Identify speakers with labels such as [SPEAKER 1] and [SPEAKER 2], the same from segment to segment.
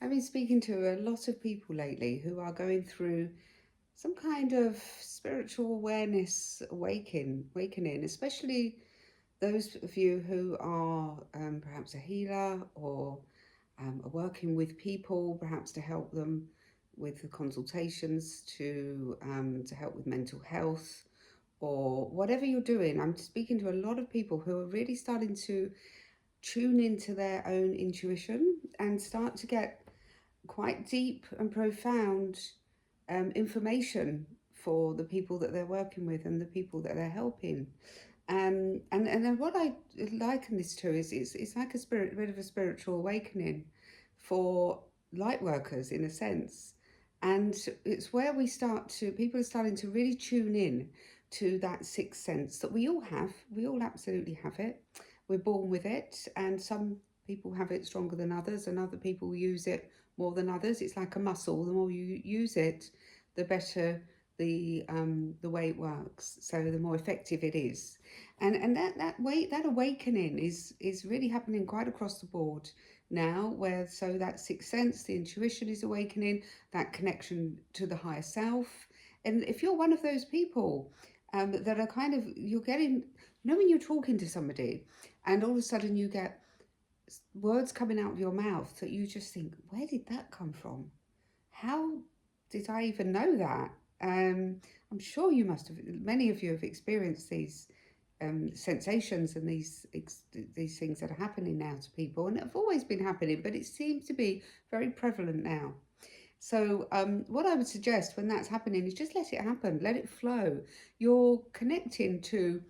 [SPEAKER 1] I've been speaking to a lot of people lately who are going through some kind of spiritual awareness awakening, especially those of you who are perhaps a healer or are working with people, perhaps to help them with the consultations to help with mental health or whatever you're doing. I'm speaking to a lot of people who are really starting to tune into their own intuition and start to get quite deep and profound information for the people that they're working with and the people that they're helping. And then what I liken this to is it's like a bit of a spiritual awakening for light workers in a sense. And it's where people are starting to really tune in to that sixth sense that we all have. We all absolutely have it. We're born with it, and some people have it stronger than others, and other people use it more than others. It's like a muscle. The more you use it, the better the way it works. So the more effective it is, and that awakening is really happening quite across the board now. Where so that sixth sense, the intuition is awakening, that connection to the higher self. And if you're one of those people that are kind of you're getting, when you're talking to somebody, and all of a sudden you get words coming out of your mouth that you just think, where did that come from? How did I even know that? I'm sure you must have. Many of you have experienced these sensations and these things that are happening now to people, and have always been happening, but it seems to be very prevalent now. So what I would suggest when that's happening is just let it happen, let it flow. You're connecting to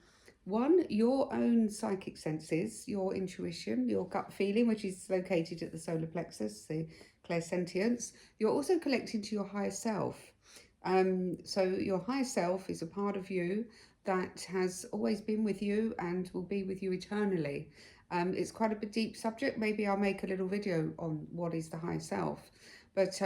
[SPEAKER 1] one, your own psychic senses, your intuition, your gut feeling, which is located at the solar plexus, the clairsentience. You're also connecting to your higher self. So your higher self is a part of you that has always been with you and will be with you eternally. It's quite a deep subject. Maybe I'll make a little video on what is the higher self. But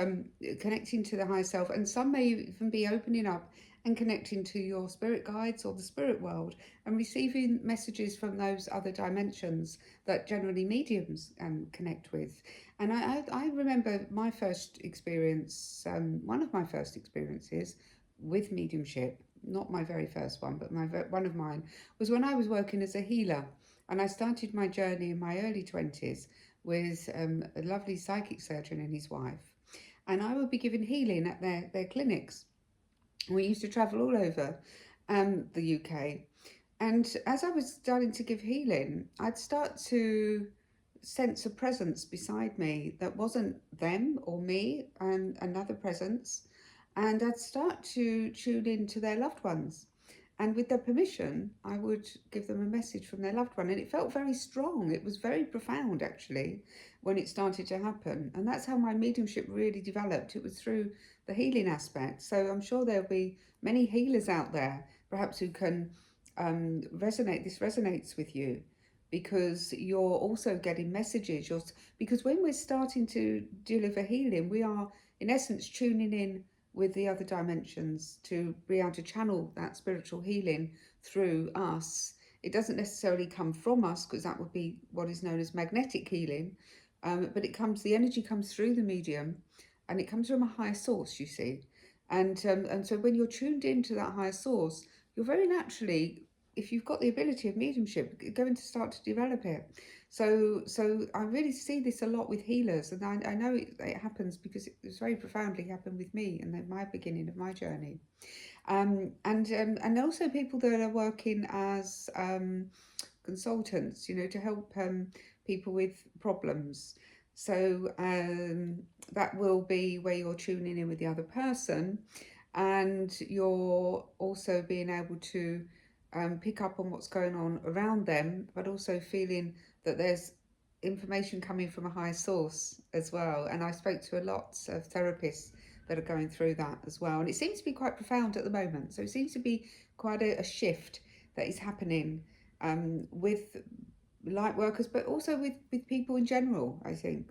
[SPEAKER 1] connecting to the higher self, and some may even be opening up and connecting to your spirit guides or the spirit world and receiving messages from those other dimensions that generally mediums connect with. And I remember my first experience, one of my first experiences with mediumship, not my very first one, but one of mine, was when I was working as a healer. And I started my journey in my early 20s with a lovely psychic surgeon and his wife. And I would be giving healing at their clinics. We used to travel all over the UK. And as I was starting to give healing, I'd start to sense a presence beside me that wasn't them or me, and another presence. And I'd start to tune in to their loved ones. And with their permission, I would give them a message from their loved one. And it felt very strong. It was very profound, actually, when it started to happen. And that's how my mediumship really developed. It was through the healing aspect. So I'm sure there'll be many healers out there, perhaps, who can this resonates with you because you're also getting messages. Because when we're starting to deliver healing, we are, in essence, tuning in with the other dimensions to be able to channel that spiritual healing through us. It doesn't necessarily come from us, because that would be what is known as magnetic healing, but the energy comes through the medium, and it comes from a higher source, you see. And so when you're tuned into that higher source, you're very naturally, if you've got the ability of mediumship, going to start to develop it. So I really see this a lot with healers, and I know it happens because it was very profoundly happened with me and at my beginning of my journey. And also people that are working as consultants, to help people with problems. So that will be where you're tuning in with the other person, and you're also being able to pick up on what's going on around them, but also feeling that there's information coming from a higher source as well. And I spoke to a lot of therapists that are going through that as well. And it seems to be quite profound at the moment. So it seems to be quite a shift that is happening with light workers, but also with people in general, I think.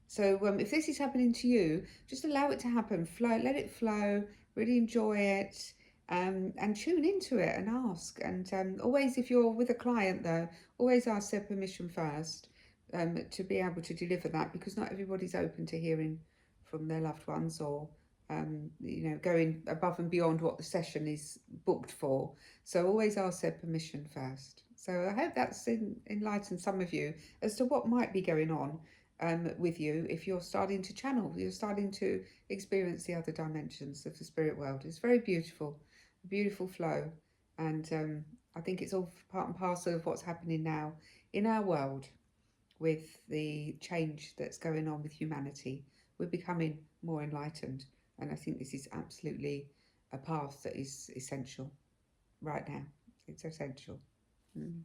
[SPEAKER 1] So if this is happening to you, just allow it to happen. Let it flow, really enjoy it, and tune into it and ask. And always, if you're with a client though, always ask their permission first, to be able to deliver that, because not everybody's open to hearing from their loved ones, or going above and beyond what the session is booked for. So always ask their permission first. So I hope that's enlightened some of you as to what might be going on with you if you're starting to channel, you're starting to experience the other dimensions of the spirit world. It's very beautiful, a beautiful flow, and I think it's all part and parcel of what's happening now in our world with the change that's going on with humanity. We're becoming more enlightened, and I think this is absolutely a path that is essential right now. It's essential. Mm.